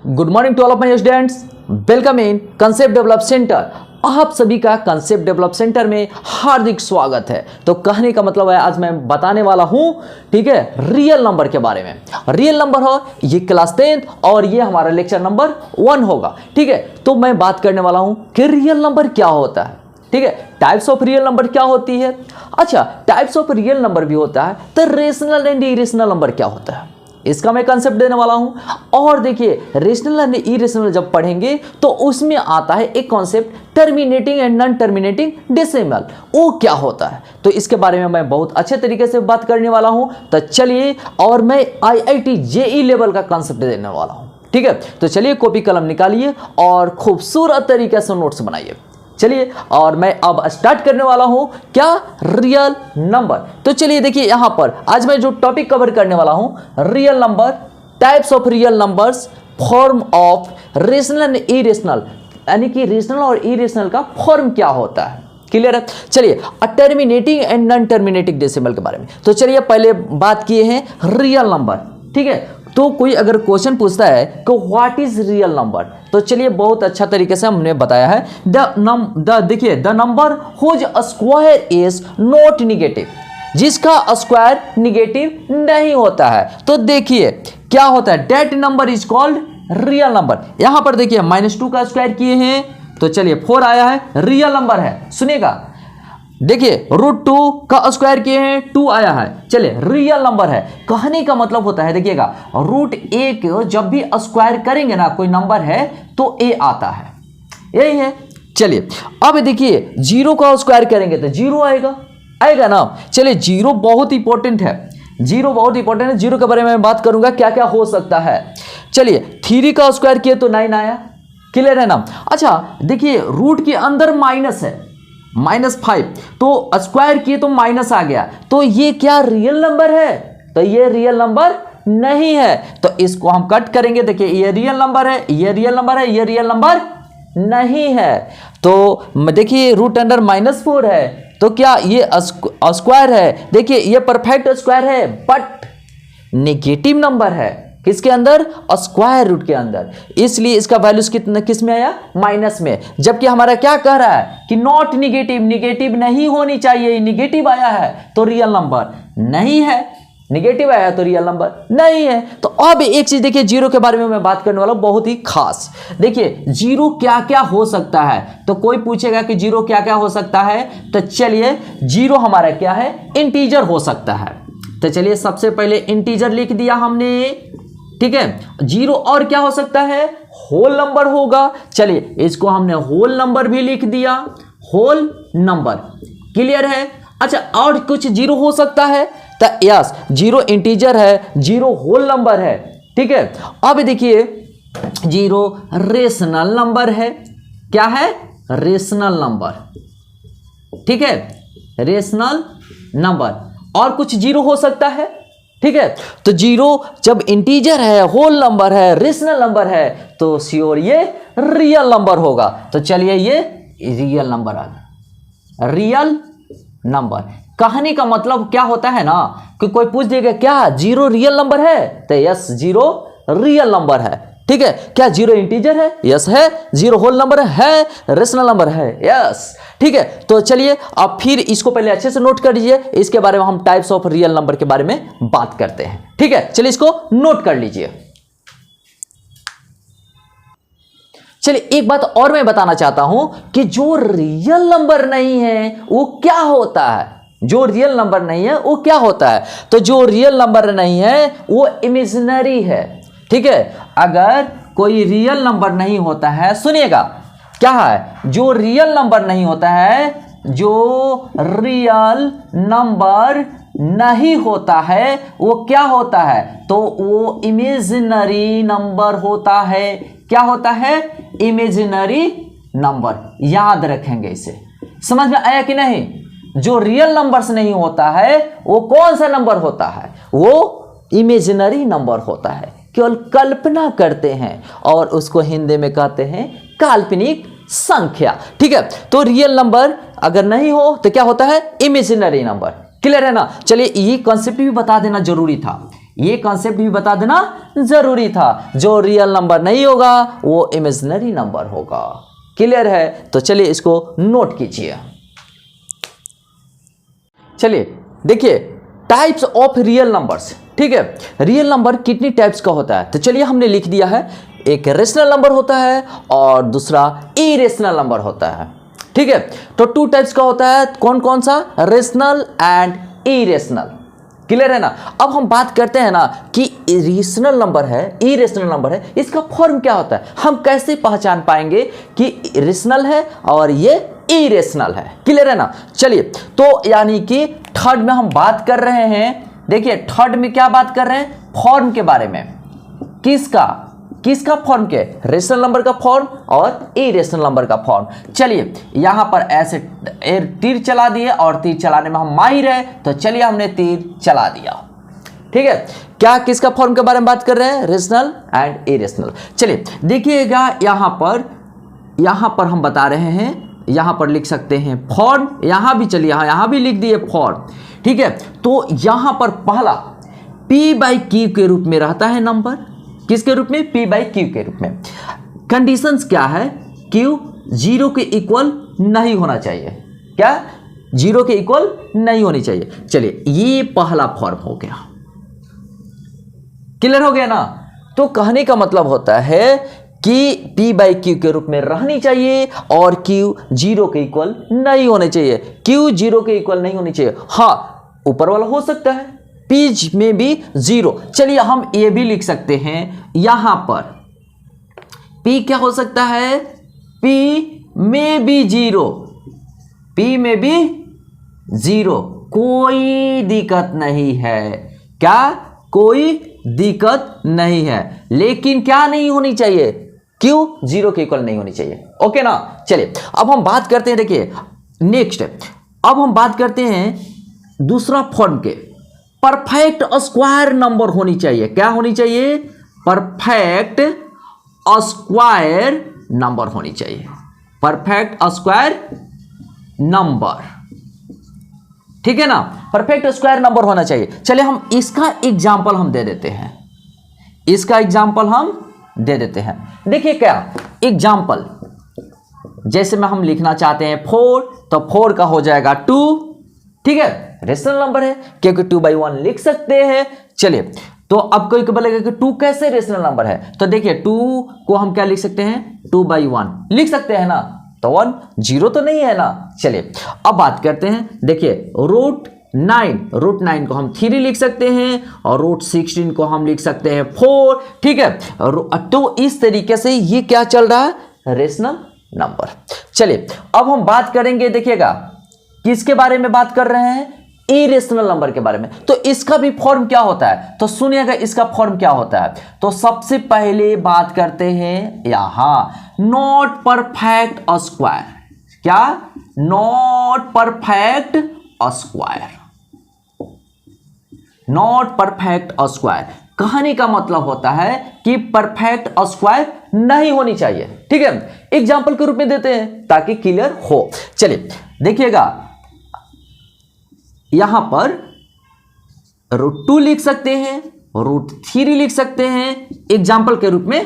Good morning to all of my students, welcome in concept develop centre. आप सभी का concept develop centre में हार्दिक स्वागत है। तो कहने का मतलब है आज मैं बताने वाला हूं, ठीक है, रियल नंबर के बारे में। रियल नंबर हो ये क्लास 10th और ये हमारा लेक्चर नंबर 1 होगा, ठीक है। तो मैं बात करने वाला हूं कि रियल नंबर क्या होता है, ठीक है। टाइप्स ऑफ रियल नंबर क्या होती है। अच्छा, टाइप्स ऑफ रियल नंबर भी होता है, तो रेशनल एंड इरेशनल नंबर क्या होता है, इसका मैं कंसेप्ट देने वाला हूं। और देखिए, रेशनल एंड इरेशनल जब पढ़ेंगे तो उसमें आता है एक concept terminating and non terminating decimal, वो क्या होता है। तो इसके बारे में मैं बहुत अच्छे तरीके से बात करने वाला हूं। तो चलिए, और मैं IIT JEE लेवल का कंसेप्ट देने वाला हूं, ठीक है। तो चलिए, कॉपी कलम निकालिए और खूबसूरत तरीके से नोट्स बनाइए। चलिए, और मैं अब स्टार्ट करने वाला हूं क्या, रियल नंबर। तो चलिए देखिए, यहां पर आज मैं जो टॉपिक कवर करने वाला हूं, real number, types of real numbers, form of rational and irrational, यानी कि रेशनल और इरेशनल का फॉर्म क्या होता है। क्लियर है। चलिए, terminating and non terminating decimal के बारे में। तो चलिए, पहले बात किए हैं रियल नंबर, ठीक है। तो कोई अगर क्वेश्चन पूछता है कि व्हाट इज रियल नंबर, तो चलिए बहुत अच्छा तरीके से हमने बताया है। देखिए, the number whose square is not negative, जिसका स्क्वायर निगेटिव नहीं होता है। तो देखिए क्या होता है, that number is called real number. यहां पर देखिए -2 का स्क्वायर किए हैं, तो चलिए 4 आया है, रियल नंबर है। सुनिएगा, देखिए √2 का स्क्वायर किए हैं, 2 आया है, चलिए रियल नंबर है। कहने का मतलब होता है, देखिएगा √1 जब भी स्क्वायर करेंगे ना कोई नंबर है तो a आता है, यही है। चलिए अब देखिए 0 का स्क्वायर करेंगे तो 0 आएगा ना। चलिए, 0 बहुत इंपॉर्टेंट है, 0 बहुत इंपॉर्टेंट है। 0 के बारे में बात करूंगा क्या क्या हो सकता है। चलिए 3 का स्क्वायर किए तो 9 आया, क्लियर है ना। अच्छा देखिए, रूट के अंदर माइनस है, -5, तो स्क्वायर किए तो माइनस आ गया, तो ये क्या रियल नंबर है, तो ये रियल नंबर नहीं है। तो इसको हम कट करेंगे, देखिए ये रियल नंबर है, ये रियल नंबर है, ये रियल नंबर नहीं है। तो देखिए रूट अंडर -4 है, तो क्या ये स्क्वायर है, देखिए ये परफेक्ट स्क्वायर है बट नेगेटिव नंबर है, किसके अंदर, स्क्वायर रूट के अंदर, इसलिए इसका वैल्यूज किस में आया, माइनस में। जबकि हमारा क्या कह रहा है कि नॉट निगेटिव, निगेटिव नहीं होनी चाहिए, निगेटिव आया है तो रियल नंबर नहीं है, निगेटिव आया तो रियल नंबर नहीं है। तो अब एक चीज देखिए, 0 के बारे में मैं बात करने वाला हूं, बहुत ही खास। देखिए 0 क्या क्या हो सकता है, तो कोई पूछेगा कि 0 क्या क्या हो सकता है, तो चलिए 0 हमारा क्या है, इंटीजर हो सकता है। तो चलिए सबसे पहले इंटीजर लिख दिया हमने, ठीक है। 0 और क्या हो सकता है, होल नंबर होगा। चलिए इसको हमने होल नंबर भी लिख दिया, होल नंबर, क्लियर है। अच्छा, और कुछ 0 हो सकता है, तो यस 0 इंटीजर है, 0 होल नंबर है, ठीक है। अब देखिए 0 रेशनल नंबर है, क्या है, रेशनल नंबर, ठीक है, रेशनल नंबर। और कुछ 0 हो सकता है, ठीक है। तो 0 जब इंटीजर है, होल नंबर है, रेशनल नंबर है, तो श्योर ये रियल नंबर होगा। तो चलिए ये रियल नंबर आ गया, रियल नंबर। कहने का मतलब क्या होता है ना, कि कोई पूछ देगा क्या 0 रियल नंबर है, तो यस 0 रियल नंबर है, ठीक है। क्या 0 इंटीजर है, यस है। 0 होल नंबर है, रेशनल नंबर है, यस, ठीक है। तो चलिए अब फिर इसको पहले अच्छे से नोट कर लीजिए, इसके बारे में हम टाइप्स ऑफ रियल नंबर के बारे में बात करते हैं, ठीक है। चलिए इसको नोट कर लीजिए। चलिए एक बात और मैं बताना चाहता हूं कि जो रियल नंबर नहीं है वो क्या होता है, जो रियल नंबर नहीं है वो क्या होता है। तो जो रियल नंबर नहीं है वो इमेजिनरी है, ठीक है। अगर कोई रियल नंबर नहीं होता है, सुनिएगा क्या है, जो रियल नंबर नहीं होता है, जो रियल नंबर नहीं होता है वो क्या होता है, तो वो इमेजिनरी नंबर होता है। क्या होता है, इमेजिनरी नंबर, याद रखेंगे इसे, समझ में आया कि नहीं। जो रियल नंबर्स नहीं होता है वो कौन सा नंबर होता है, वो इमेजिनरी नंबर होता है, केवल कल्पना करते हैं और उसको हिंदी में कहते हैं काल्पनिक संख्या, ठीक है। तो रियल नंबर अगर नहीं हो तो क्या होता है, इमेजिनरी नंबर, क्लियर है ना। चलिए ये कॉन्सेप्ट भी बता देना जरूरी था ये कॉन्सेप्ट भी बता देना जरूरी था। जो रियल नंबर नहीं होगा वो इमेजिनरी नंबर होगा। क्लियर है? तो चलिए इसको नोट कीजिए। चलिए देखिए टाइप्स ऑफ रियल नंबर्स। ठीक है, रियल नंबर कितनी टाइप्स का होता है? तो चलिए हमने लिख दिया है, एक रेशनल नंबर होता है और दूसरा इरेशनल नंबर होता है। ठीक है, तो 2 टाइप्स का होता है। कौन कौन सा? Rational and irrational. क्लियर है ना? अब हम बात करते हैं ना कि रेशनल नंबर है, इरेशनल नंबर है, इसका फॉर्म क्या होता है? हम कैसे पहचान पाएंगे कि रेशनल है और ये इरेशनल है? क्लियर है ना? चलिए, तो यानी कि थर्ड में हम बात कर रहे हैं। देखिए थर्ड में क्या बात कर रहे हैं? फॉर्म के बारे में। किसका फॉर्म के? रेशनल नंबर का फॉर्म और इरेशनल नंबर का फॉर्म। चलिए यहां पर ऐसे तीर चला दिए और तीर चलाने में हम माहिर है, तो चलिए हमने तीर चला दिया। ठीक है, क्या किसका फॉर्म के बारे में बात कर रहे हैं? Rational and irrational. चलिए देखिएगा यहां पर हम बता रहे हैं, यहां पर लिख सकते हैं फॉर्म, यहां भी चलिए यहां भी लिख दिए फॉर्म। ठीक है, तो यहां पर पहला P/Q के रूप में रहता है नंबर। किसके रूप में? P/Q के रूप में। कंडीशंस क्या है? Q 0 के इक्वल नहीं होना चाहिए। क्या? 0 के इक्वल नहीं होनी चाहिए। चलिए ये पहला फॉर्म हो गया। क्लियर हो गया ना? तो कहने का मतलब होता है कि P/Q के रूप में रहनी चाहिए और Q 0 के इक्वल नहीं होने चाहिए। Q 0 के इक्वल नहीं होनी चाहिए। हाँ, ऊपर वाला हो सकता है P में भी 0। चलिए हम ये भी लिख सकते हैं यहां पर P क्या हो सकता है? P में भी 0, P में भी 0, कोई दिक्कत नहीं है। क्या? कोई दिक्कत नहीं है, लेकिन क्या नहीं होनी चाहिए? Q 0 के इक्वल नहीं होनी चाहिए। ओके ना? चलिए अब हम बात करते हैं, देखिए नेक्स्ट, अब हम बात करते हैं दूसरा फॉर्म के। परफेक्ट स्क्वायर नंबर होनी चाहिए। क्या होनी चाहिए? परफेक्ट स्क्वायर नंबर होनी चाहिए। Perfect square number. ठीक है ना? परफेक्ट स्क्वायर नंबर होना चाहिए। चलिए हम इसका एग्जाम्पल हम दे देते हैं। देखिए क्या एग्जाम्पल, जैसे में हम लिखना चाहते हैं 4, तो 4 का हो जाएगा 2। ठीक है, रेशनल नंबर है क्योंकि 2/1 लिख सकते हैं। चलिए तो अब कोई बोलेगा कि 2 कैसे रेशनल नंबर है? तो देखिए 2 को हम क्या लिख सकते हैं? 2/1 लिख सकते हैं ना? तो 1 0 तो नहीं है ना? चलिए अब बात करते हैं। देखिए रूट 9 को हम 3 लिख सकते हैं और रूट 16 को हम लिख सकते हैं 4। ठीक है, तो इस तरीके से ये क्या चल रहा है? Rational number. चलिए अब हम बात करेंगे, देखिएगा किसके बारे में बात कर रहे हैं? इरेशनल नंबर के बारे में। तो इसका भी फॉर्म क्या होता है? तो सुनिएगा इसका फॉर्म क्या होता है। तो सबसे पहले बात करते हैं यहां नॉट परफेक्ट स्क्वायर। क्या? Not perfect square. Not perfect square कहने का मतलब होता है कि परफेक्ट स्क्वायर नहीं होनी चाहिए। ठीक है, एग्जाम्पल के रूप में देते हैं ताकि क्लियर हो। चलिए देखिएगा यहां पर √2 लिख सकते हैं, √3 लिख सकते हैं एग्जाम्पल के रूप में,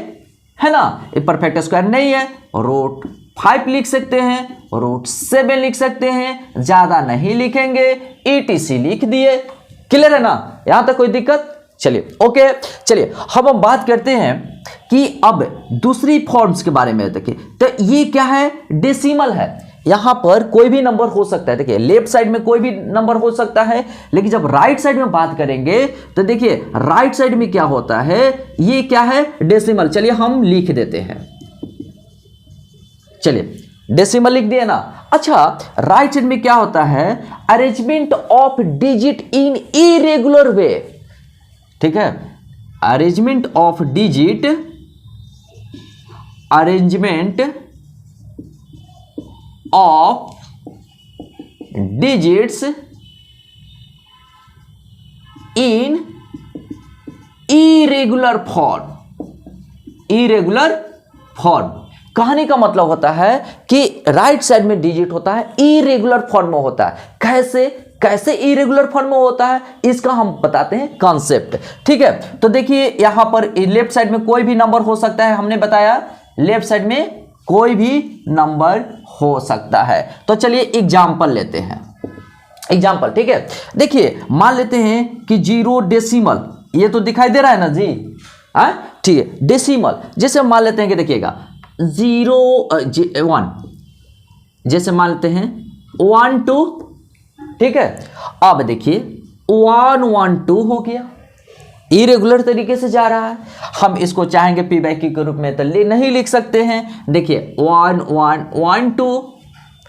है ना? ये परफेक्ट स्क्वायर नहीं है। √5 लिख सकते हैं, √7 लिख सकते हैं, ज्यादा नहीं लिखेंगे, etc लिख दिए। क्लियर है ना? यहां तक कोई दिक्कत? चलिए ओके। चलिए हम बात करते हैं कि अब दूसरी फॉर्म्स के बारे में। देखिए तो ये क्या है? डेसिमल है। यहां पर कोई भी नंबर हो सकता है। देखिए लेफ्ट साइड में कोई भी नंबर हो सकता है, लेकिन जब राइट साइड में बात करेंगे तो देखिए राइट साइड में क्या होता है? ये क्या है? डेसिमल। चलिए हम लिख देते हैं। चलिए डेसिमल लिख दिए ना। अच्छा, राइट साइड में क्या होता है? Arrangement of digit in irregular way. ठीक है, arrangement of digit, arrangement of digits in irregular form. Irregular form कहने का मतलब होता है कि राइट साइड में डिजिट होता है इरेगुलर फॉर्म में होता है। कैसे? कैसे इरेगुलर फॉर्म में होता है इसका हम बताते हैं कॉन्सेप्ट। ठीक है, तो देखिए यहां पर लेफ्ट साइड में कोई भी नंबर हो सकता है, हमने बताया लेफ्ट साइड में कोई भी नंबर हो सकता है। तो चलिए एग्जाम्पल लेते हैं, एग्जाम्पल। ठीक है, देखिए मान लेते हैं कि 0 डेसिमल, ये तो दिखाई दे रहा है ना जी, ठीक है, डेसिमल जैसे मान लेते हैं कि देखिएगा 1, जैसे मान लेते हैं 1 2, ठीक है। अब देखिए 1 1 2 हो गया, इरेगुलर तरीके से जा रहा है। हम इसको चाहेंगे पी बाई क्यू के रूप में तो नहीं लिख सकते हैं। देखिए 1 1 1 2,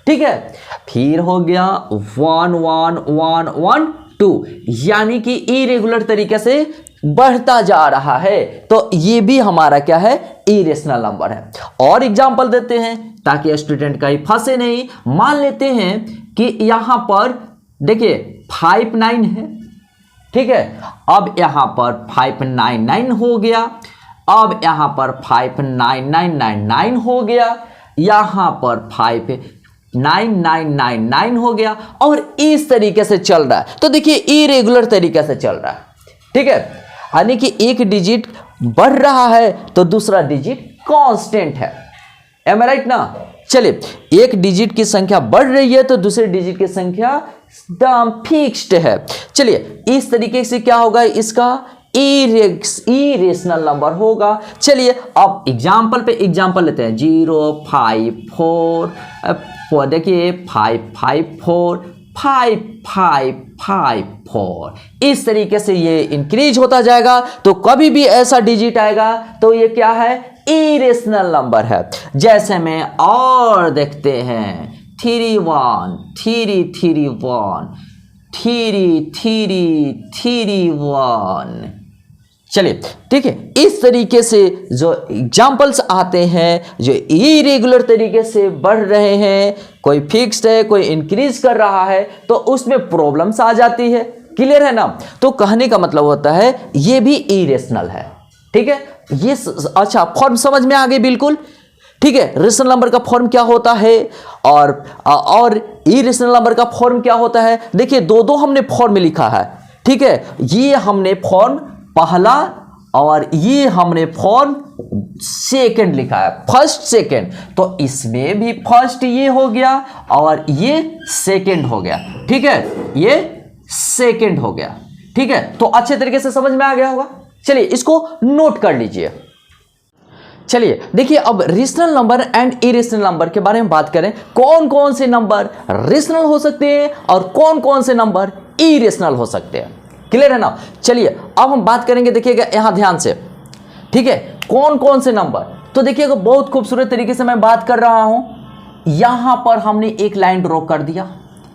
ठीक है, फिर हो गया 1 1 1 1 2, यानी कि इरेगुलर तरीके से बढ़ता जा रहा है। तो ये भी हमारा क्या है, इरेशनल नंबर है। और एग्जांपल देते हैं ताकि स्टूडेंट कहीं फंसे नहीं। मान लेते हैं कि यहां पर देखिए 5 9 है, ठीक है। अब यहां पर 5 9 9 हो गया, अब यहां पर 5 9 9 9 9 हो गया, यहां पर 5 9 9 9 9 हो गया, और इस तरीके से चल रहा है। तो देखिए इरेगुलर तरीके से चल रहा है, ठीक है, यानी कि एक डिजिट बढ़ रहा है तो दूसरा डिजिट कांस्टेंट है। एम आई राइट ना। चलिए एक डिजिट की संख्या बढ़ रही है तो दूसरे डिजिट की संख्या फिक्स्ड है। चलिए इस तरीके से क्या होगा, इसका इरेशनल नंबर होगा। चलिए अब एग्जाम्पल पे एग्जाम्पल लेते हैं। 0 5 4, देखिए 5 5 4 5 5 5 4, इस तरीके से ये इंक्रीज होता जाएगा। तो कभी भी ऐसा डिजिट आएगा तो ये क्या है, इरेशनल नंबर है। जैसे में और देखते हैं 3 1 3 3 1 3 3 3 1। चलिए ठीक है, इस तरीके से जो एग्जाम्पल्स आते हैं जो इरेगुलर तरीके से बढ़ रहे हैं, कोई फिक्स्ड है कोई इंक्रीज कर रहा है, तो उसमें प्रॉब्लम्स आ जाती है। क्लियर है ना। तो कहने का मतलब होता है ये भी इरेशनल है। ठीक है, ये अच्छा फॉर्म समझ में आ गई बिल्कुल। ठीक है, रेशनल नंबर का फॉर्म क्या होता है और इरेशनल नंबर का फॉर्म क्या होता है। देखिए दो हमने फॉर्म में लिखा है। ठीक है, ये हमने फॉर्म पहला और ये हमने फॉर्म सेकंड लिखा है, फर्स्ट सेकंड। तो इसमें भी फर्स्ट ये हो गया और ये सेकंड हो गया। ठीक है, ये सेकंड हो गया। ठीक है, तो अच्छे तरीके से समझ में आ गया होगा। चलिए इसको नोट कर लीजिए। चलिए देखिए अब rational number and irrational number के बारे में बात करें। कौन कौन से नंबर रेशनल हो सकते हैं और कौन कौन से नंबर इरेशनल हो सकते हैं। क्लियर है ना। चलिए अब हम बात करेंगे, देखिएगा यहां ध्यान से। ठीक है, कौन कौन से नंबर, तो देखिएगा बहुत खूबसूरत तरीके से मैं बात कर रहा हूं। यहां पर हमने एक लाइन ड्रॉ कर दिया,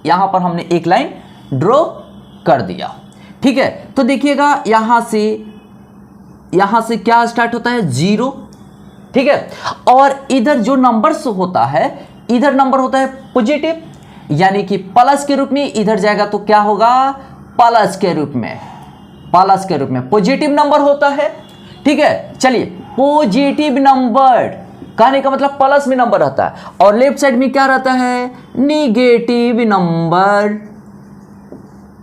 यहां पर हमने एक लाइन ड्रॉ कर दिया। ठीक है, तो देखिएगा यहां से क्या स्टार्ट होता है, 0। ठीक है, और इधर जो नंबर्स होता है, इधर नंबर होता है पॉजिटिव, यानी कि प्लस के रूप में इधर जाएगा तो क्या होगा, प्लस के रूप में, प्लस के रूप में पॉजिटिव नंबर होता है। ठीक है, चलिए पॉजिटिव नंबर कहने का मतलब प्लस में नंबर रहता है, और लेफ्ट साइड में क्या रहता है, निगेटिव नंबर,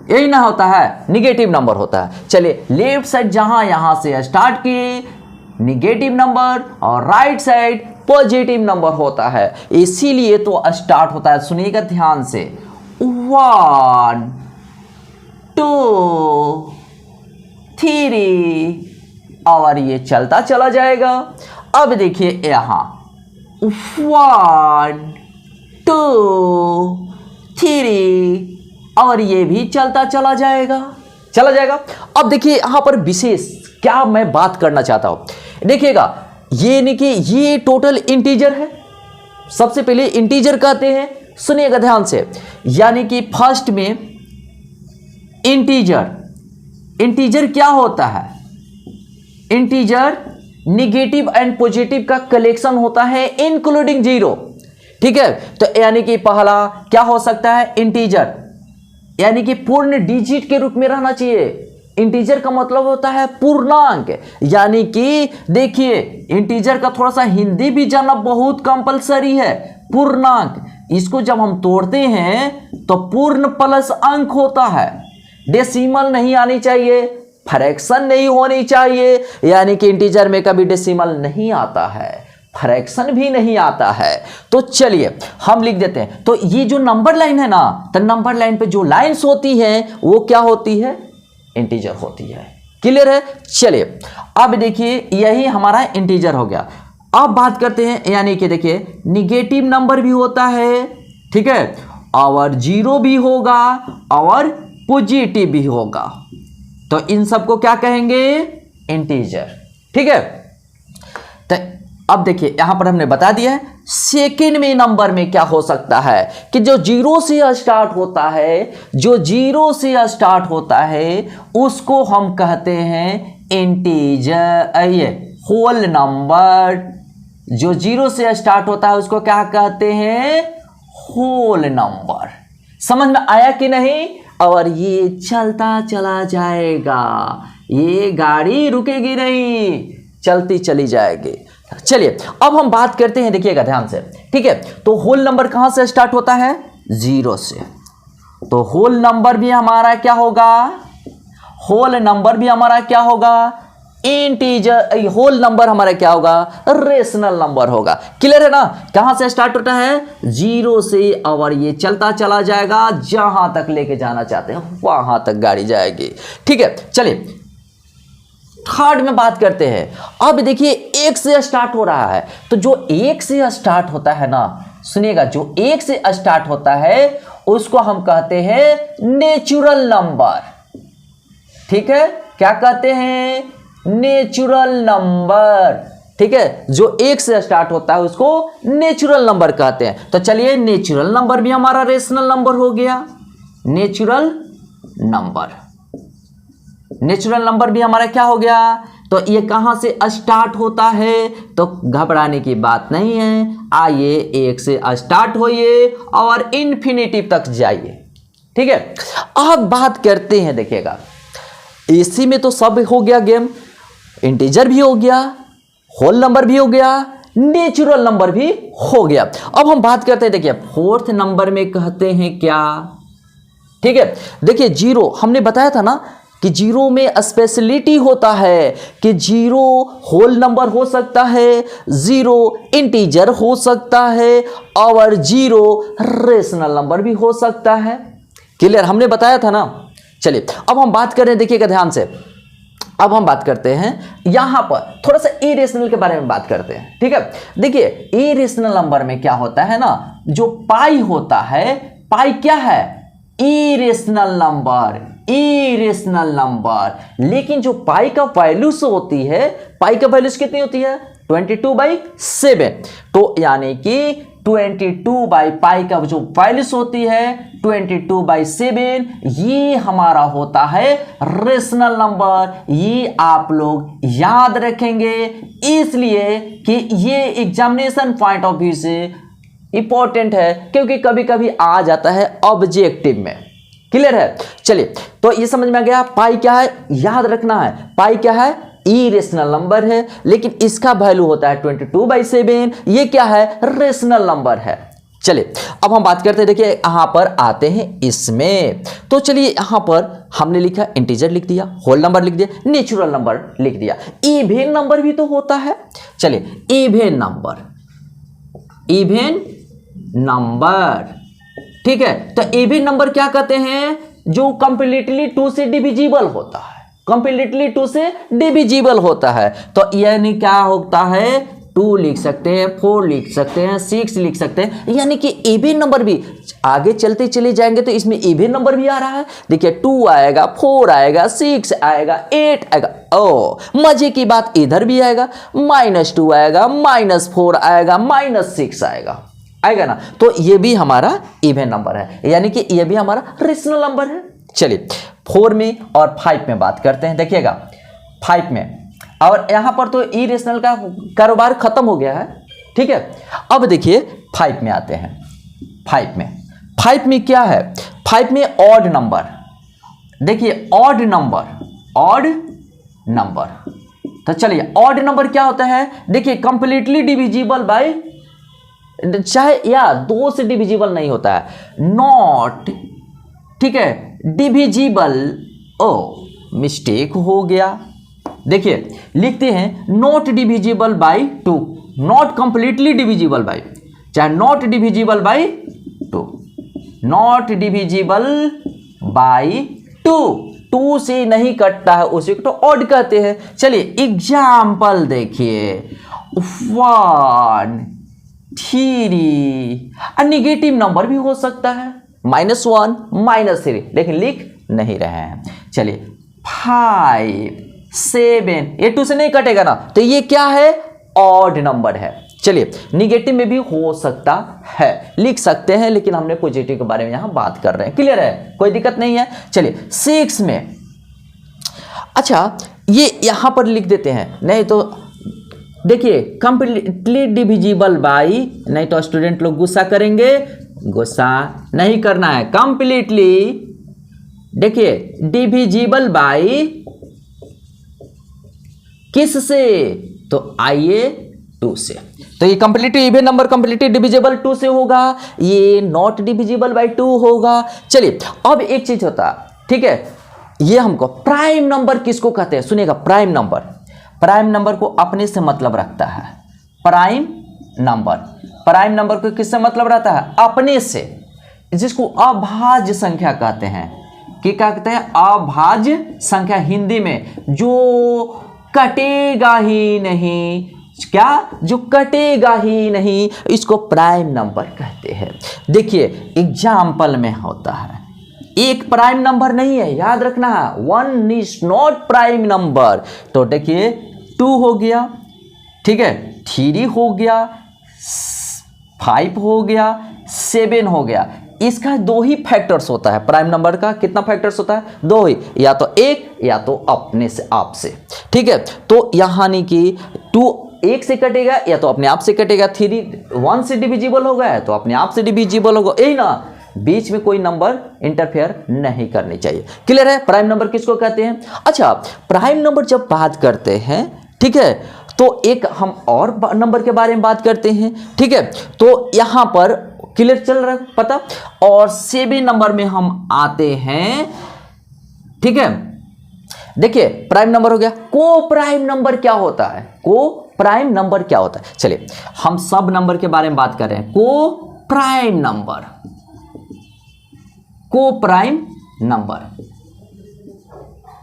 यही ना होता है, निगेटिव नंबर होता है। चलिए लेफ्ट साइड जहां यहां से स्टार्ट किए निगेटिव नंबर और राइट साइड पॉजिटिव नंबर होता है, इसीलिए तो स्टार्ट होता है। सुनिएगा ध्यान से, 1 2 3 और ये चलता चला जाएगा। अब देखिए यहां 1 2 3 और ये भी चलता चला जाएगा। अब देखिए यहां पर विशेष क्या मैं बात करना चाहता हूं, देखिएगा ये नहीं कि ये टोटल इंटीजर है। सबसे पहले इंटीजर कहते हैं, सुनिएगा ध्यान से, यानी कि फर्स्ट में इंटीजर क्या होता है, इंटीजर निगेटिव एंड पॉजिटिव का कलेक्शन होता है इंक्लूडिंग 0। ठीक है, तो यानी कि पहला क्या हो सकता है, इंटीजर, यानी कि पूर्ण डिजिट के रूप में रहना चाहिए। इंटीजर का मतलब होता है पूर्णांक, यानी कि देखिए इंटीजर का थोड़ा सा हिंदी भी जानना बहुत कंपलसरी है। पूर्णांक इसको जब हम तोड़ते हैं तो पूर्ण प्लस अंक होता है, डेसिमल नहीं आनी चाहिए, फ्रैक्शन नहीं होनी चाहिए, यानी कि इंटीजर में कभी डेसिमल नहीं आता है, फ्रैक्शन भी नहीं आता है। तो चलिए हम लिख देते हैं। तो ये जो नंबर लाइन है ना, तो नंबर लाइन पे जो लाइंस होती है वो क्या होती है, इंटीजर होती है। क्लियर है। चलिए अब देखिए यही हमारा इंटीजर हो गया। अब बात करते हैं, यानी कि देखिए निगेटिव नंबर भी होता है, ठीक है, और जीरो भी होगा और पॉजिटिव भी होगा, तो इन सबको क्या कहेंगे, इंटीजर। ठीक है। तो अब देखिए यहां पर हमने बता दिया है सेकेंड में नंबर में क्या हो सकता है कि जो जीरो से स्टार्ट होता है, जो जीरो से स्टार्ट होता है उसको हम कहते हैं इंटीजर, ये होल नंबर। जो जीरो से स्टार्ट होता है उसको क्या कहते हैं, होल नंबर। समझ में आया कि नहीं। और ये चलता चला जाएगा, ये गाड़ी रुकेगी नहीं, चलती चली जाएगी। चलिए अब हम बात करते हैं, देखिएगा ध्यान से, ठीक है। तो होल नंबर कहां से स्टार्ट होता है, जीरो से। तो होल नंबर भी हमारा क्या होगा, होल नंबर भी हमारा क्या होगा, इंटीजर। होल नंबर हमारा क्या होगा, रेशनल नंबर होगा। क्लियर है ना। कहां से स्टार्ट होता है, जीरो से, और ये चलता चला जाएगा, जहां तक लेके जाना चाहते हैं वहां तक गाड़ी जाएगी। ठीक है। चलिए थर्ड में बात करते हैं। अब देखिए एक से स्टार्ट हो रहा है, तो जो एक से स्टार्ट होता है ना, सुनिएगा, जो एक से स्टार्ट होता है उसको हम कहते हैं नेचुरल नंबर। ठीक है, क्या कहते हैं, नेचुरल नंबर। ठीक है, जो एक से स्टार्ट होता है उसको नेचुरल नंबर कहते हैं। तो चलिए नेचुरल नंबर भी हमारा रेशनल नंबर हो गया, नेचुरल नंबर। नेचुरल नंबर भी हमारा क्या हो गया। तो ये कहां से स्टार्ट होता है, तो घबराने की बात नहीं है, आइए एक से स्टार्ट होइए और इन्फिनिटिव तक जाइए। ठीक है। अब बात करते हैं, देखिएगा इसी में तो सब हो गया गेम, इंटीजर भी हो गया, होल नंबर भी हो गया, नेचुरल नंबर भी हो गया। अब हम बात करते हैं, देखिए फोर्थ नंबर में कहते हैं क्या। ठीक है, देखिए जीरो हमने बताया था ना कि जीरो में स्पेशलिटी होता है कि जीरो होल नंबर हो सकता है, जीरो इंटीजर हो सकता है, और जीरो रेशनल नंबर भी हो सकता है। क्लियर, हमने बताया था ना। चलिए अब हम बात करें, देखिएगा ध्यान से, अब हम बात करते हैं यहां पर थोड़ा सा इरेशनल के बारे में बात करते हैं। ठीक है, देखिए इरेशनल नंबर में क्या होता है ना, जो पाई होता है, पाई क्या है, इरेशनल नंबर, इरेशनल नंबर। लेकिन जो पाई का वैल्यूज होती है, पाई का वैल्यूज कितनी होती है, 22/7। तो यानी कि 22 पाई का जो वैल्यूज होती है 22/7, ये हमारा होता है रेशनल नंबर। ये आप लोग याद रखेंगे, इसलिए कि ये एग्जामिनेशन पॉइंट ऑफ व्यू से इंपॉर्टेंट है, क्योंकि कभी कभी आ जाता है ऑब्जेक्टिव में। क्लियर है। चलिए तो ये समझ में आ गया, पाई क्या है, याद रखना है, पाई क्या है, इरेशनल नंबर है, लेकिन इसका वैल्यू होता है 22/7। ये क्या है, रेशनल नंबर है। चलिए अब हम बात करते हैं, देखिए यहां पर आते हैं इसमें। तो चलिए यहां पर हमने लिखा इंटीजर लिख दिया, होल नंबर लिख दिया, नेचुरल नंबर लिख दिया, इवेन नंबर भी तो होता है। चलिए इवेन नंबर, इवेन नंबर। ठीक है, तो इवेन नंबर क्या कहते हैं, जो कंप्लीटली 2 से डिविजिबल होता है, कंप्लीटली 2 से डिविजिबल होता है। तो यानी क्या होता है, 2 लिख सकते हैं, 4 लिख सकते हैं, 6 लिख सकते हैं, यानी कि इवेन नंबर भी आगे चलते चले जाएंगे तो इसमें इवेन नंबर भी आ रहा है। देखिए 2 आएगा, 4 आएगा, 6 आएगा, 8 आएगा। ओ मजे की बात, इधर भी आएगा, -2 आएगा, -4 आएगा, -6 आएगा ना। तो ये भी हमारा इवेन नंबर है, यानी कि ये भी हमारा रेशनल नंबर है। चलिए 4 में और 5 में बात करते हैं, देखिएगा 5 में, और यहां पर तो इरेशनल का कारोबार खत्म हो गया है। ठीक है, अब देखिए 5 में आते हैं। 5 में क्या है, 5 में ऑड नंबर। देखिए ऑड नंबर, ऑड नंबर। तो चलिए ऑड नंबर क्या होता है, देखिए कंप्लीटली डिविजिबल बाय चाहे या 2 से डिविजिबल नहीं होता है, नॉट, ठीक है, डिविजिबल। ओ मिस्टेक हो गया। देखिए लिखते हैं not divisible by 2, not completely divisible by, चाहे not divisible by 2, not divisible by 2, 2 से नहीं कटता है उसी को तो ऑड कहते हैं। चलिए एग्जाम्पल देखिए, 1 3, निगेटिव नंबर भी हो सकता है, -1 -3, लेकिन लिख नहीं रहे हैं। चलिए 5 7, ये 2 से नहीं कटेगा ना, तो ये क्या है, ऑड नंबर है। चलिए निगेटिव में भी हो सकता है, लिख सकते हैं, लेकिन हमने पॉजिटिव के बारे में यहां बात कर रहे हैं। क्लियर है, कोई दिक्कत नहीं है। चलिए 6 में, अच्छा ये यहां पर लिख देते हैं, नहीं तो देखिए कंप्लीटली डिविजिबल बाई, नहीं तो स्टूडेंट लोग गुस्सा करेंगे, गुस्सा नहीं करना है। कंप्लीटली देखिए डिविजिबल बाई किस से, तो आइए 2 से, तो ये completely even number completely divisible 2 से होगा, ये नॉट डिविजिबल बाई 2 होगा। चलिए अब एक चीज होता है, ठीक है, ये हमको प्राइम नंबर किसको कहते हैं, सुनिएगा, प्राइम नंबर, प्राइम नंबर को अपने से मतलब रखता है। प्राइम नंबर, प्राइम नंबर को किससे मतलब रहता है, अपने से, जिसको अभाज्य संख्या कहते हैं। क्या कहते हैं, अभाज्य संख्या, हिंदी में जो कटेगा ही नहीं, क्या, जो कटेगा ही नहीं, इसको प्राइम नंबर कहते हैं। देखिए एग्जाम्पल में होता है, एक प्राइम नंबर नहीं है, याद रखना है, 1 इज नॉट प्राइम नंबर। तो देखिए 2 हो गया, ठीक है, 3 हो गया, 5 हो गया, 7 हो गया। इसका 2 ही फैक्टर्स होता है, प्राइम नंबर का कितना फैक्टर्स होता है, 2 ही, या तो एक या तो अपने से, आप से, ठीक है। तो यहाँ नहीं कि 2 1 से कटेगा या तो अपने आप से कटेगा, 3 1 से डिविजिबल होगा है तो अपने आप से डिविजिबल होगा, यही ना, बीच में कोई नंबर इंटरफेयर नहीं करनी चाहिए। क्लियर है, प्राइम नंबर किसको कहते हैं। अच्छा प्राइम नंबर जब बात करते हैं, ठीक है, तो एक हम और नंबर के बारे में बात करते हैं, ठीक है, तो यहां पर क्लियर चल रहा है पता। और 7 नंबर में हम आते हैं, ठीक है, देखिए प्राइम नंबर हो गया। को प्राइम नंबर क्या होता है, को प्राइम नंबर क्या होता है, चलिए हम सब नंबर के बारे में बात कर रहे हैं। को प्राइम नंबर, को प्राइम नंबर,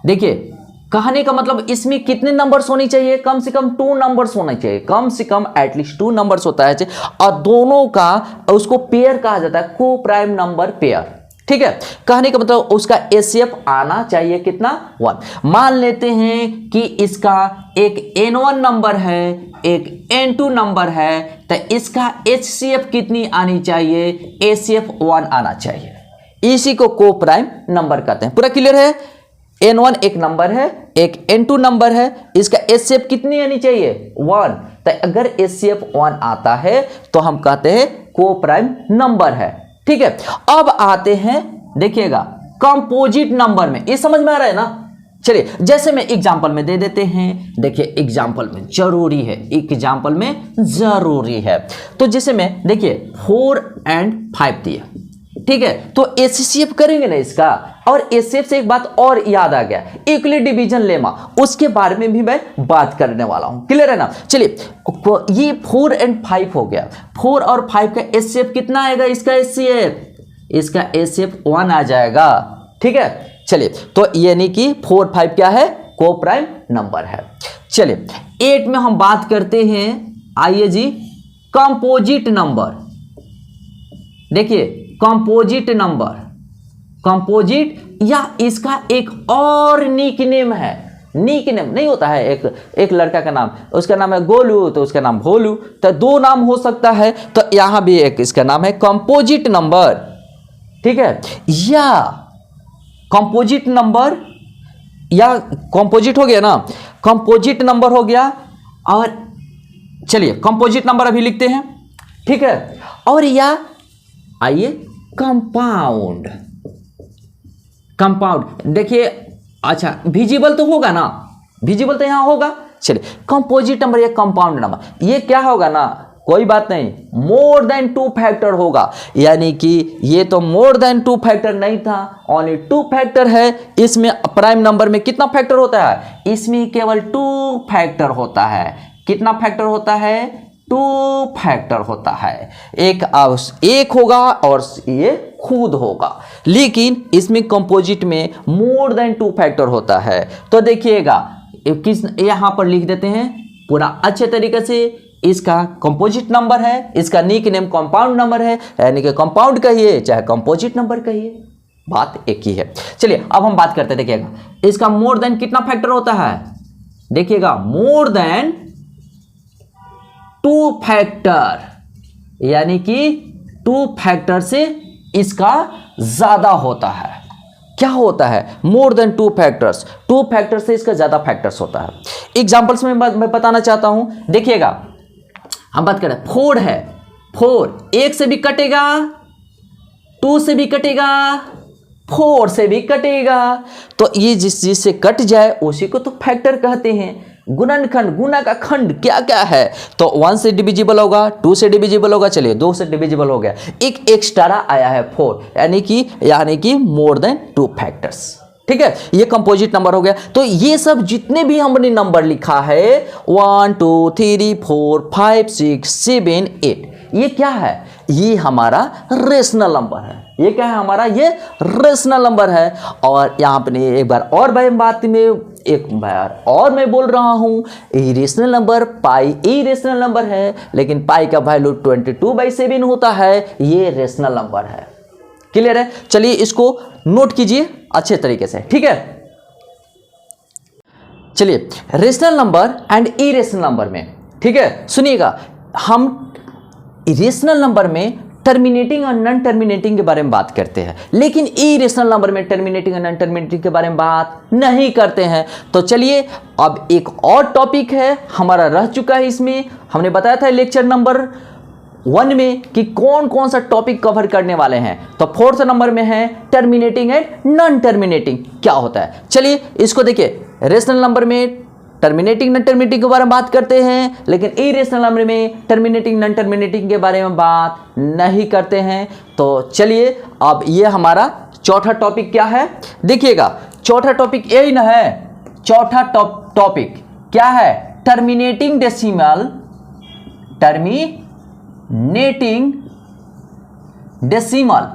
देखिए कहने का मतलब इसमें कितने नंबर्स होनी चाहिए, कम से कम 2 नंबर्स होने चाहिए, कम से कम एटलीस्ट 2 नंबर्स होता है, और दोनों का उसको पेयर कहा जाता है, को प्राइम नंबर पेयर, ठीक है। कहने का मतलब उसका एचसीएफ आना चाहिए कितना, 1। मान लेते हैं कि इसका एक n1 नंबर है, एक n2 नंबर है, तो इसका एचसीएफ कितनी आनी चाहिए, एचसीएफ 1 आना चाहिए, इसी को को प्राइम नंबर कहते हैं। पूरा क्लियर है, n1 एक नंबर है, एक n2 नंबर है, इसका एचसीएफ कितनी आनी चाहिए, 1। तो अगर एचसीएफ 1 आता है तो हम कहते हैं को प्राइम नंबर है, ठीक है। अब आते हैं, देखिएगा कंपोजिट नंबर में, ये समझ में आ रहा है ना। चलिए जैसे मैं एग्जांपल में दे देते हैं, देखिए एग्जांपल में जरूरी है, एग्जांपल में जरूरी है। तो जैसे मैं देखिए 4 और 5 दिया, ठीक है, तो एचसीएफ करेंगे ना इसका, और एचसीएफ से एक बात और याद आ गया, यूक्लिड डिवीजन लेमा, उसके बारे में भी मैं बात करने वाला हूं। क्लियर है ना। चलिए ये 4 और 5 हो गया, 4 और 5 का एचसीएफ कितना आएगा, इसका एचसीएफ 1 आ जाएगा, ठीक है। चलिए तो यानी कि 4 5 क्या है, को प्राइम नंबर है। चलिए 8 में हम बात करते हैं, आइए जी, कंपोजिट नंबर। देखिए कंपोजिट नंबर, कंपोजिट या इसका एक और निकनेम है, निकनेम नहीं होता है, एक लड़का का नाम, उसका नाम है गोलू तो उसका नाम भोलू, तो 2 नाम हो सकता है, तो यहां भी एक इसका नाम है कंपोजिट नंबर, ठीक है। या कंपोजिट नंबर, या कंपोजिट हो गया ना, कंपोजिट नंबर हो गया। और चलिए कंपोजिट नंबर अभी लिखते हैं, ठीक है। और या आइए कंपाउंड, कंपाउंड देखिए, अच्छा विजिबल तो होगा ना, विजिबल तो यहां होगा। चलिए कंपोजिट नंबर या कंपाउंड नंबर, ये क्या होगा ना, कोई बात नहीं, मोर देन 2 फैक्टर होगा, यानी कि ये तो मोर देन 2 फैक्टर नहीं था, ओनली 2 फैक्टर है। इसमें प्राइम नंबर में कितना फैक्टर होता है? इसमें केवल 2 फैक्टर होता है। कितना फैक्टर होता है? 2 फैक्टर होता है। एक होगा और ये खुद होगा, लेकिन इसमें कंपोजिट में मोर देन 2 फैक्टर होता है। तो देखिएगा किस यहां पर लिख देते हैं पूरा अच्छे तरीके से। इसका कंपोजिट नंबर है, इसका निक नेम कंपाउंड नंबर है, यानी कि कंपाउंड कहिए चाहे कंपोजिट नंबर कहिए, बात एक ही है। चलिए अब हम बात करते हैं। देखिएगा इसका मोर देन कितना फैक्टर होता है? देखिएगा मोर देन 2 फैक्टर, यानी कि 2 फैक्टर से इसका ज्यादा होता है। क्या होता है? मोर देन 2 फैक्टर्स, 2 फैक्टर से इसका ज्यादा फैक्टर्स होता है। एग्जांपल्स में मैं बताना चाहता हूं। देखिएगा हम बात करें 4 है, 4 1 से भी कटेगा, 2 से भी कटेगा, 4 से भी कटेगा। तो ये जिस चीज से कट जाए उसी को तो फैक्टर कहते हैं। गुणनखंड, गुना का खंड क्या क्या है? तो 1 से डिविजिबल होगा, 2 से डिविजिबल होगा, चलिए 2 से डिविजिबल हो गया, एक एक्स्ट्रा आया है 4, यानी कि मोर देन 2 फैक्टर्स। ठीक है, ये कंपोजिट नंबर हो गया। तो ये सब जितने भी हमने नंबर लिखा है 1 2 3 4 5 6 7 8, ये क्या है? ये हमारा रेशनल नंबर है। ये क्या है हमारा? ये रेशनल नंबर है। और यहाँ पे एक बार और मैं बोल रहा हूँ, इरेशनल नंबर पाई इरेशनल नंबर है, लेकिन पाई का वैल्यू 22/7 होता है। ये रेशनल नंबर है। क्लियर है? चलिए इसको नोट कीजिए अच्छे तरीके से। ठीक है, चलिए rational number and irrational number में, ठीक है सुनिएगा, हम इरेशनल नंबर में टर्मिनेटिंग और नॉन टर्मिनेटिंग के बारे में बात करते हैं, लेकिन इरेशनल नंबर में टर्मिनेटिंग और नॉन टर्मिनेटिंग के बारे में बात नहीं करते हैं। तो चलिए अब एक और टॉपिक है हमारा रह चुका है, इसमें हमने बताया था लेक्चर नंबर 1 में कि कौन कौन सा टॉपिक कवर करने वाले हैं। तो 4th नंबर में है टर्मिनेटिंग एंड नॉन टर्मिनेटिंग क्या होता है। चलिए इसको देखिए, रेशनल नंबर में टर्मिनेटिंग नॉन टर्मिनेटिंग के बारे में बात करते हैं, लेकिन इरेशनल नंबर में टर्मिनेटिंग नॉन टर्मिनेटिंग के बारे में बात नहीं करते हैं। तो चलिए अब ये हमारा चौथा टॉपिक क्या है, देखिएगा चौथा टॉपिक यही ना है। चौथा टॉपिक क्या है? Terminating decimal, terminating decimal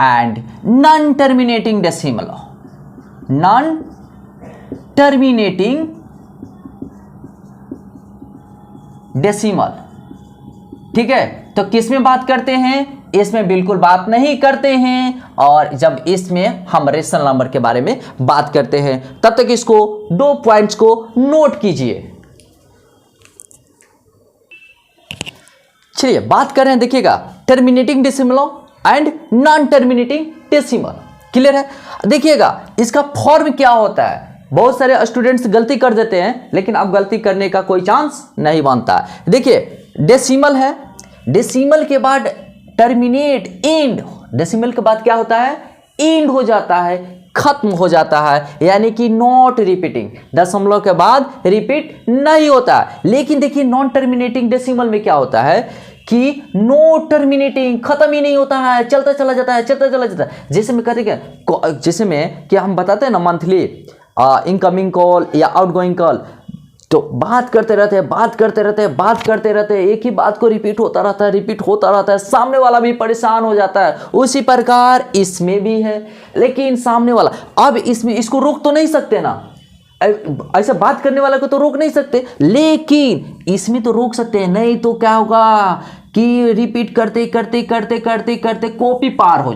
and non terminating decimal, non terminating decimal. ठीक है, तो किस में बात करते हैं? इसमें बिल्कुल बात नहीं करते हैं। और जब इसमें हम रेशनल नंबर के बारे में बात करते हैं, तब तक इसको 2 पॉइंट्स को नोट कीजिए। चलिए बात करें, देखिएगा terminating decimal and non terminating decimal. Clear है? देखिएगा इसका फॉर्म क्या होता है। बहुत सारे स्टूडेंट्स गलती कर देते हैं, लेकिन अब गलती करने का कोई चांस नहीं बनता। देखिए डेसिमल है, डेसिमल के बाद टर्मिनेट, एंड, डेसिमल के बाद क्या होता है? एंड हो जाता है, खत्म हो जाता है, यानी कि नॉट रिपीटिंग, दशमलव के बाद रिपीट नहीं होता। लेकिन देखिए नॉन टर्मिनेटिंग डेसिमल में क्या होता है कि नो टर्मिनेटिंग, खत्म ही नहीं होता है, चलता चला जाता है, चलता चला जाता है। जैसे में कहते क्या, जैसे में क्या हम बताते हैं ना, मंथली इनकमिंग कॉल या आउटगोइंग कॉल, तो बात करते रहते हैं, बात करते रहते हैं, बात करते रहते हैं, एक ही बात को रिपीट होता रहता है, रिपीट होता रहता है, सामने वाला भी परेशान हो जाता है। उसी प्रकार इसमें भी है, लेकिन सामने वाला अब इसमें इसको रोक तो नहीं सकते ना, ऐसा बात करने वाला को तो रोक नहीं सकते, लेकिन इसमें तो रोक सकते हैं। नहीं तो क्या होगा कि रिपीट करते करते करते करते करते कॉपी पार हो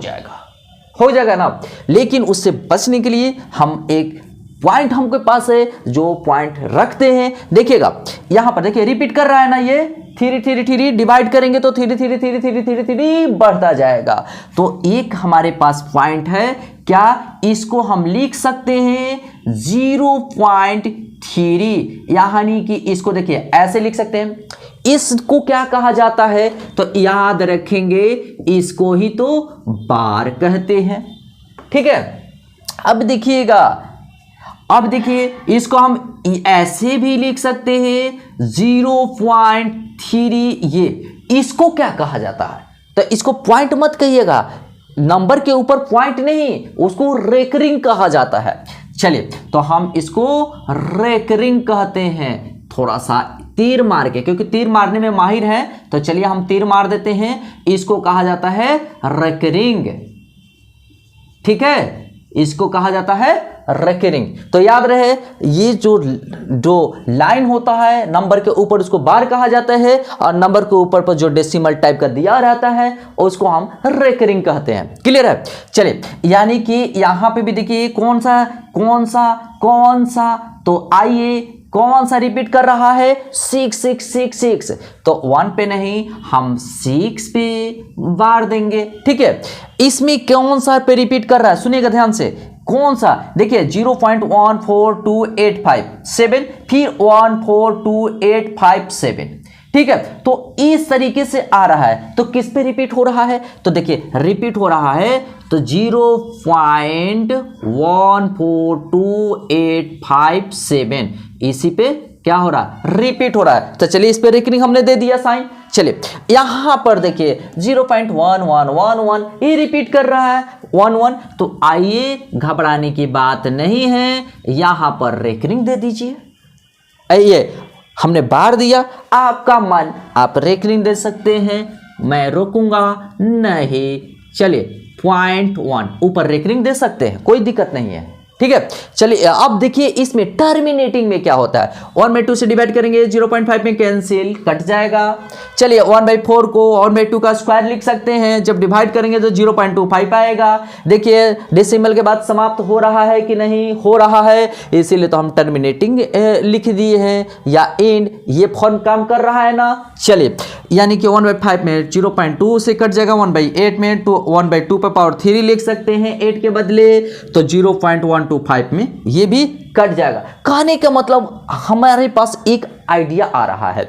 जाएगा ना। लेकिन उससे बचने के लिए हम एक पॉइंट हमके पास है, जो पॉइंट रखते हैं। देखिएगा यहां पर देखिए रिपीट कर रहा है ना, ये थ्री डिवाइड करेंगे तो थ्री बढ़ता जाएगा। तो एक हमारे पास पॉइंट है, क्या इसको हम लिख सकते हैं 0.3, यानी कि इसको देखिए ऐसे लिख सकते हैं। इसको क्या कहा जाता है? तो याद रखेंगे, इसको ही तो बार कहते हैं। ठीक है, अब देखिएगा अब देखिए इसको हम ऐसे भी लिख सकते हैं 0.3, ये इसको क्या कहा जाता है? तो इसको पॉइंट मत कहिएगा, नंबर के ऊपर पॉइंट नहीं, उसको रेकरिंग कहा जाता है। चलिए तो हम इसको रेकरिंग कहते हैं, थोड़ा सा तीर मार के, क्योंकि तीर मारने में माहिर है तो चलिए हम तीर मार देते हैं। इसको कहा जाता है रेकरिंग, ठीक है, इसको कहा जाता है रेकरिंग। तो याद रहे ये जो लाइन होता है नंबर के ऊपर उसको बार कहा जाता है, और नंबर के ऊपर पर जो डेसिमल टाइप का दिया रहता है उसको हम रेकरिंग कहते हैं। क्लियर है? चलिए यानी कि यहां पे भी देखिए कौन सा, तो आइए कौन सा रिपीट कर रहा है? 6 तो 1 पे नहीं, हम 6 पे बार देंगे, ठीक है। इसमें कौन सा पे रिपीट कर रहा है? सुनिएगा ध्यान से, कौन सा? देखिए 0.142857, फिर 142857, ठीक है। तो इस तरीके से आ रहा है, तो किस पे रिपीट हो रहा है? तो देखिए रिपीट हो रहा है तो 0.142857, इसी पे क्या हो रहा है? रिपीट हो रहा है। तो चलिए इस पे रेकरिंग हमने दे दिया साइन। चलिए यहां पर देखिए 0.1111, ये रिपीट कर रहा है 11, तो आइए घबराने की बात नहीं है, यहां पर रेकरिंग दे दीजिए। आइए हमने बार दिया, आपका मन, आप रेकरिंग दे सकते हैं, मैं रोकूंगा नहीं। चलिए 0.1 ऊपर रेकरिंग दे सकते हैं, कोई दिक्कत नहीं है, ठीक है। चलिए अब देखिए इसमें टर्मिनेटिंग में क्या होता है? 1/2 से डिवाइड करेंगे, 0.5 में कैंसिल, कट जाएगा। चलिए 1/4 को 1/2 का स्क्वायर लिख सकते हैं, जब डिवाइड करेंगे तो 0.25 आएगा। देखिए डेसिमल के बाद समाप्त हो रहा है कि नहीं हो रहा है, इसीलिए तो हम टर्मिनेटिंग लिख दिए हैं, या एंड, ये फॉर्म काम कर रहा है ना। चलिए यानी कि 1/5 में 0.2 से कट जाएगा, 1/8 में 1/2 पर पावर 3 लिख सकते हैं 8 के बदले, तो 0.125 में ये भी कट जाएगा। कहने का मतलब हमारे पास एक आइडिया आ रहा है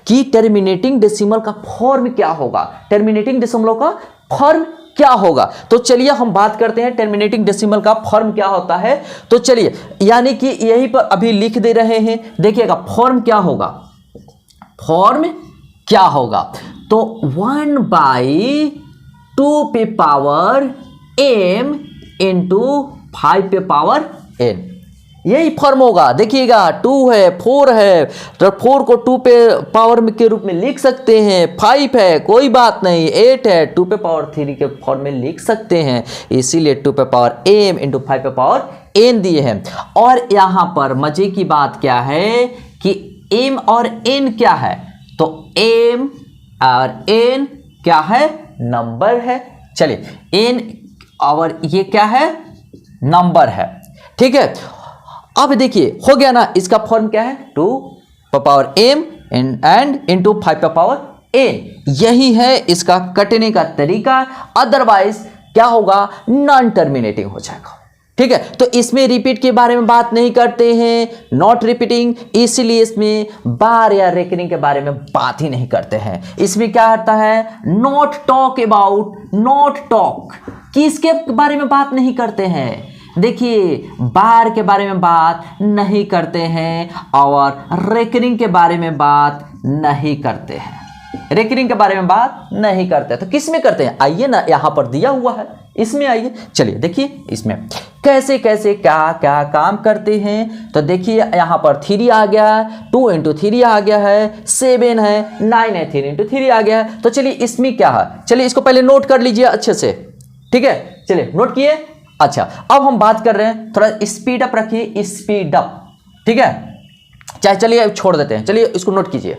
कि टर्मिनेटिंग डेसिमल का फॉर्म क्या होगा, टर्मिनेटिंग डेसिमल का फॉर्म क्या होगा। तो चलिए हम बात करते हैं टर्मिनेटिंग डेसिमल का फॉर्म क्या होता है। तो चलिए यानी कि यहीं पर अभी लिख दे रहे हैं, देखिएगा फॉर्म क्या होगा, फॉर्म क्या होगा। तो 1/2 पे पावर m इंटू 5 पे पावर n, यही फॉर्म होगा। देखिएगा 2 है 4 है, तो 4 को 2 पे पावर के रूप में लिख सकते हैं, 5 है कोई बात नहीं, 8 है 2 पे पावर 3 के फॉर्म में लिख सकते हैं, इसीलिए 2 पे पावर m इंटू 5 पे पावर n दिए हैं। और यहां पर मजे की बात क्या है कि m और n क्या है? तो m और n क्या है? नंबर है। चलिए n और ये क्या है? नंबर है, ठीक है। अब देखिए हो गया ना, इसका फॉर्म क्या है? 2 पे पावर m एंड इंटू 5 पे पावर n, यही है इसका कटने का तरीका। अदरवाइज क्या होगा? नॉन टर्मिनेटिंग हो जाएगा, ठीक है। तो इसमें रिपीट के बारे में बात नहीं करते हैं, नॉट रिपीटिंग, इसलिए इसमें बार या रेकरिंग के बारे में बात ही नहीं करते हैं। इसमें क्या आता है? Not talk about, not talk, किसके बारे में बात नहीं करते हैं? देखिए बार के बारे में बात नहीं करते हैं और रेकरिंग के बारे में बात नहीं करते हैं, रेकरिंग के बारे में बात नहीं करते, तो किस में करते हैं? आइए ना, यहां पर दिया हुआ है, इसमें आइए। चलिए देखिए इसमें कैसे कैसे क्या क्या काम करते हैं। तो देखिए यहां पर 3 आ गया है, 2 इंटू 3 आ गया है, 7 है, 9 है, 3 इंटू 3 आ गया है। तो चलिए इसमें क्या है, चलिए इसको पहले नोट कर लीजिए अच्छे से, ठीक है। चलिए नोट किए। अच्छा अब हम बात कर रहे हैं, थोड़ा स्पीड अप रखिए, स्पीड अप, ठीक है। चाहे चलिए छोड़ देते हैं, चलिए इसको नोट कीजिए।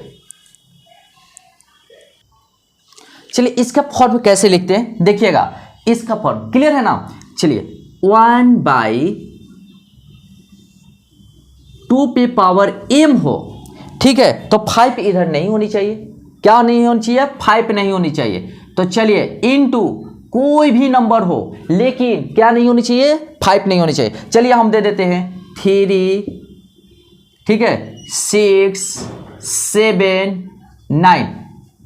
चलिए इसका फॉर्म कैसे लिखते हैं, देखिएगा इसका फॉर्म क्लियर है ना। चलिए 1/2 पे पावर m हो, ठीक है। तो 5 इधर नहीं होनी चाहिए, क्या नहीं होनी चाहिए? 5 नहीं होनी चाहिए। तो चलिए इनटू कोई भी नंबर हो, लेकिन क्या नहीं होनी चाहिए? 5 नहीं होनी चाहिए। चलिए हम दे देते हैं 3, ठीक है, 6 7 9,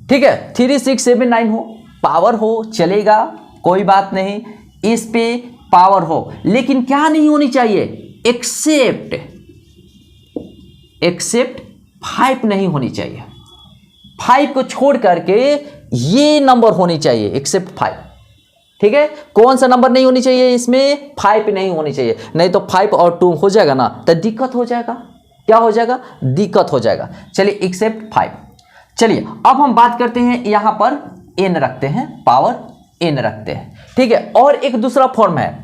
ठीक है। 3 6 7 9 हो, पावर हो चलेगा, कोई बात नहीं, इस पे पावर हो, लेकिन क्या नहीं होनी चाहिए? एक्सेप्ट 5 नहीं होनी चाहिए। 5 को छोड़ करके ये नंबर होनी चाहिए, एक्सेप्ट 5। ठीक है, कौन सा नंबर नहीं होनी चाहिए इसमें? 5 नहीं होनी चाहिए, नहीं तो 5 और 2 हो जाएगा ना, तो दिक्कत हो जाएगा। क्या हो जाएगा? दिक्कत हो जाएगा। चलिए एक्सेप्ट 5। चलिए अब हम बात करते हैं, यहां पर n रखते हैं, पावर n रखते हैं। ठीक है, और एक दूसरा फॉर्म है,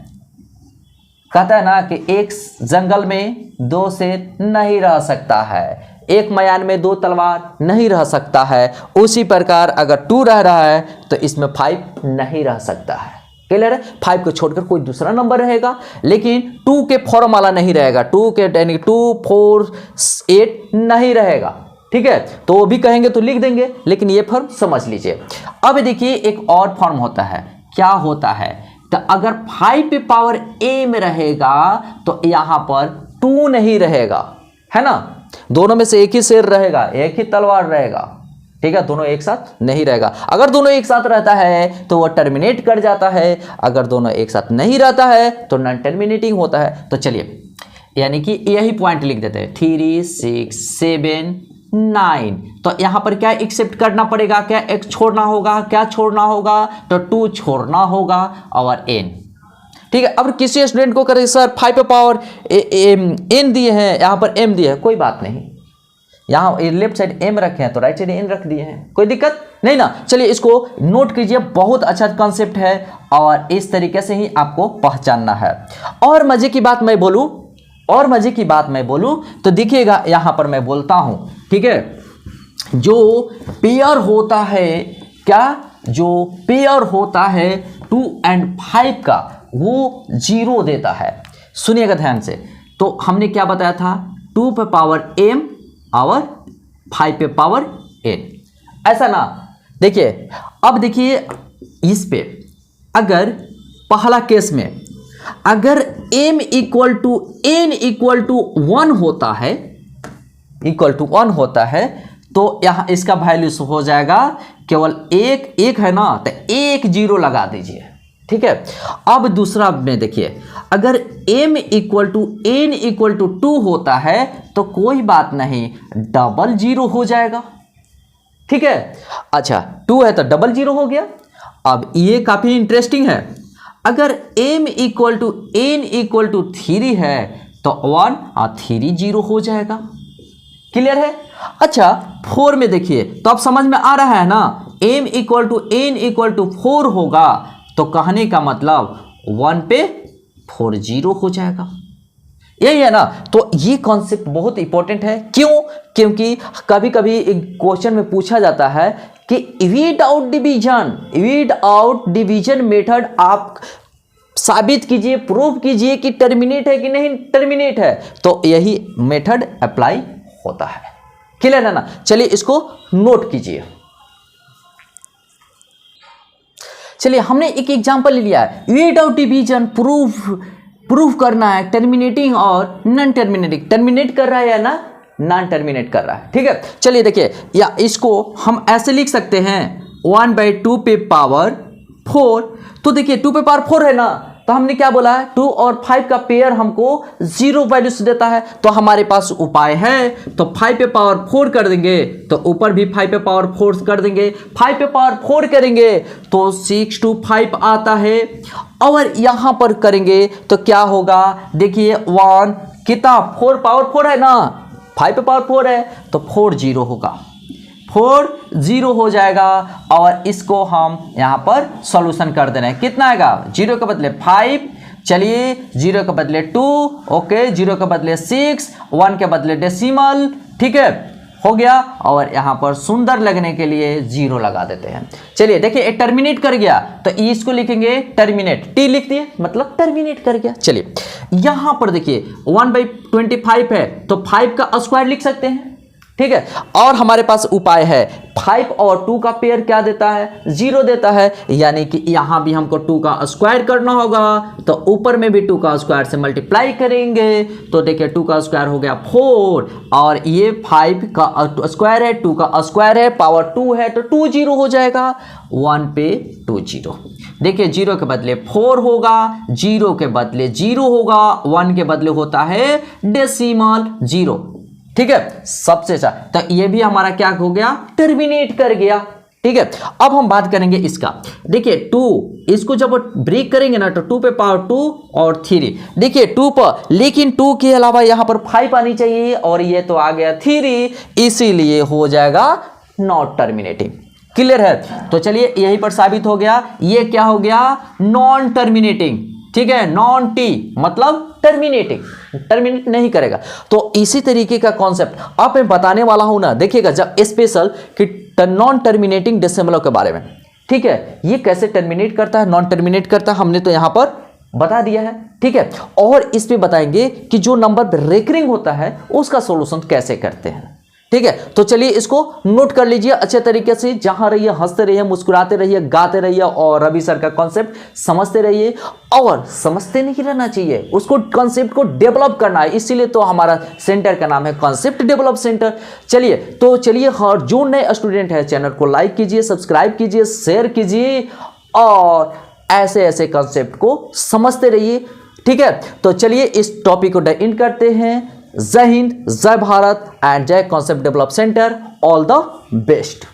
कहता है ना कि एक जंगल में 2 शेर नहीं रह सकता है, एक मयान में 2 तलवार नहीं रह सकता है। उसी प्रकार अगर 2 रह रहा है तो इसमें 5 नहीं रह सकता है। क्लियर है? 5 को छोड़कर कोई दूसरा नंबर रहेगा, लेकिन 2 के फॉर्म वाला नहीं रहेगा। 2 के यानी 2, 4, 8 नहीं रहेगा। ठीक है, तो वो भी कहेंगे तो लिख देंगे, लेकिन ये फॉर्म समझ लीजिए। अब देखिए एक और फॉर्म होता है, क्या होता है? तो अगर 5 पे पावर a में रहेगा तो यहां पर 2 नहीं रहेगा, है ना। दोनों में से एक ही शेर रहेगा, एक ही तलवार रहेगा। ठीक है, दोनों एक साथ नहीं रहेगा। अगर दोनों एक साथ रहता है तो वो टर्मिनेट कर जाता है, अगर दोनों एक साथ नहीं रहता है तो नॉन टर्मिनेटिंग होता है। तो चलिए, यानी कि यही पॉइंट लिख देते हैं, 3, 6, 7, 9। तो यहां पर क्या एक्सेप्ट करना पड़ेगा? क्या एक छोड़ना होगा? क्या छोड़ना होगा? तो 2 छोड़ना होगा और n। ठीक है, अब किसी स्टूडेंट को करें सर 5 पे पावर n दिए हैं, यहां पर m दिए हैं, कोई बात नहीं। यहां लेफ्ट साइड m रखे हैं तो राइट साइड n रख दिए हैं, कोई दिक्कत नहीं ना। चलिए इसको नोट कीजिए, बहुत अच्छा कॉन्सेप्ट है और इस तरीके से ही आपको पहचानना है। और मजे की बात मैं बोलूं तो देखिएगा, यहां पर मैं बोलता हूं, ठीक है, जो पेयर होता है, क्या जो पेयर होता है 2 और 5 का, वो 0 देता है। सुनिएगा ध्यान से। तो हमने क्या बताया था? 2 पे पावर m और 5 पे पावर n, ऐसा ना। देखिए अब देखिए इस पे, अगर पहला केस में अगर m equal to n equal to 1 होता है, तो यहां इसका वैल्यू हो जाएगा केवल एक है ना, तो 1 0 लगा दीजिए। ठीक है, अब दूसरा में देखिए, अगर m equal to n equal to 2 होता है तो कोई बात नहीं, डबल 0 हो जाएगा। ठीक है, अच्छा 2 है तो डबल 0 हो गया। अब ये काफी इंटरेस्टिंग है, अगर m equal to n equal to 3 है तो 1 और 3 0 हो जाएगा। क्लियर है? अच्छा 4 में देखिए, तो अब समझ में आ रहा है ना, m equal to n equal to 4 होगा तो कहने का मतलब 1 पे 4 0 हो जाएगा। यही है ना। तो ये कॉन्सेप्ट बहुत इंपॉर्टेंट है। क्यों? क्योंकि कभी कभी एक क्वेश्चन में पूछा जाता है कि विदाउट डिवीजन मेथड आप साबित कीजिए, प्रूव कीजिए कि टर्मिनेट है कि नहीं टर्मिनेट है, तो यही मेथड अप्लाई होता है। क्लियर है ना? चलिए इसको नोट कीजिए। चलिए हमने एक एग्जांपल ले लिया है, विदाउट डिवीजन प्रूफ करना है टर्मिनेटिंग और नॉन टर्मिनेटिंग, टर्मिनेट कर रहा है या ना नॉन टर्मिनेट कर रहा है। ठीक है, चलिए देखिए, या इसको हम ऐसे लिख सकते हैं 1/2 पे पावर 4। तो देखिए 2 पे पावर 4 है ना, तो हमने क्या बोला है, 2 और 5 का पेयर हमको 0 वैल्यूज देता है। तो हमारे पास उपाय है, तो 5 पे पावर 4 कर देंगे तो ऊपर भी 5 पे पावर 4 कर देंगे। 5 पे पावर 4 करेंगे तो 6 to 5 आता है, और यहां पर करेंगे तो क्या होगा, देखिए 1 कितना 4 पावर 4 है ना, 5 पे पावर 4 है तो 4 0 होगा, 4 0 हो जाएगा। और इसको हम यहाँ पर सॉल्यूशन कर देना है, कितना आएगा, 0 के बदले 5, चलिए 0 के बदले 2, ओके 0 के बदले 6, 1 के बदले डेसिमल। ठीक है, हो गया। और यहाँ पर सुंदर लगने के लिए 0 लगा देते हैं। चलिए देखिए ये टर्मिनेट कर गया, तो इसको लिखेंगे टर्मिनेट, टी लिख दिए मतलब टर्मिनेट कर गया। चलिए यहाँ पर देखिए 1/25 है तो 5 का स्क्वायर लिख सकते हैं। ठीक है। और हमारे पास उपाय है, 5 और 2 का पेयर क्या देता है, 0 देता है, यानी कि यहां भी हमको 2 का स्क्वायर करना होगा, तो ऊपर में भी 2 का स्क्वायर से मल्टीप्लाई करेंगे, तो देखिए 2 का स्क्वायर हो गया 4, और ये 5 का स्क्वायर है, 2 का स्क्वायर है, पावर 2 है, तो 2 0 हो जाएगा, 1 पे 2 0। देखिए 0 के बदले 4 होगा, 0 के बदले 0 होगा, 1 के बदले होता है डेसिमल 0, ठीक है। सबसे अच्छा, तो ये भी हमारा क्या हो गया, टर्मिनेट कर गया, ठीक है। अब हम बात करेंगे इसका, देखिए 2, इसको जब ब्रेक करेंगे ना तो 2 पे पावर 2 और 3, देखिए 2 पर, लेकिन 2 के अलावा यहां पर 5 आनी चाहिए, और ये तो आ गया 3, इसीलिए हो जाएगा नॉट टर्मिनेटिंग। क्लियर है? तो चलिए यहीं पर साबित हो गया, ये क्या हो गया, नॉन टर्मिनेटिंग, ठीक है। नॉन टी मतलब टर्मिनेटिंग, टर्मिनेट नहीं करेगा। तो इसी तरीके का कॉन्सेप्ट अब मैं बताने वाला हूं ना, देखिएगा जब स्पेशल कि नॉन टर्मिनेटिंग डेसिमल के बारे में, ठीक है। ये कैसे टर्मिनेट करता है, नॉन टर्मिनेट करता है, हमने तो यहां पर बता दिया है, ठीक है। और इस पे बताएंगे कि जो नंबर रेकरिंग होता है उसका सॉल्यूशन कैसे करते हैं, ठीक है। तो चलिए इसको नोट कर लीजिए अच्छे तरीके से, जहां रहिए हंसते रहिए, मुस्कुराते रहिए, गाते रहिए, और रवि सर का कॉन्सेप्ट समझते रहिए। और समझते नहीं रहना चाहिए, उसको कॉन्सेप्ट को डेवलप करना है, इसीलिए तो हमारा सेंटर का नाम है कॉन्सेप्ट डेवलप सेंटर। चलिए तो चलिए, हर जो नए स्टूडेंट है चैनल को लाइक कीजिए, सब्सक्राइब कीजिए, शेयर कीजिए, और ऐसे ऐसे कॉन्सेप्ट को समझते रहिए, ठीक है। तो चलिए इस टॉपिक को एंड करते हैं। जय हिंद, जय भारत, एंड जय concept develop centre. All the best.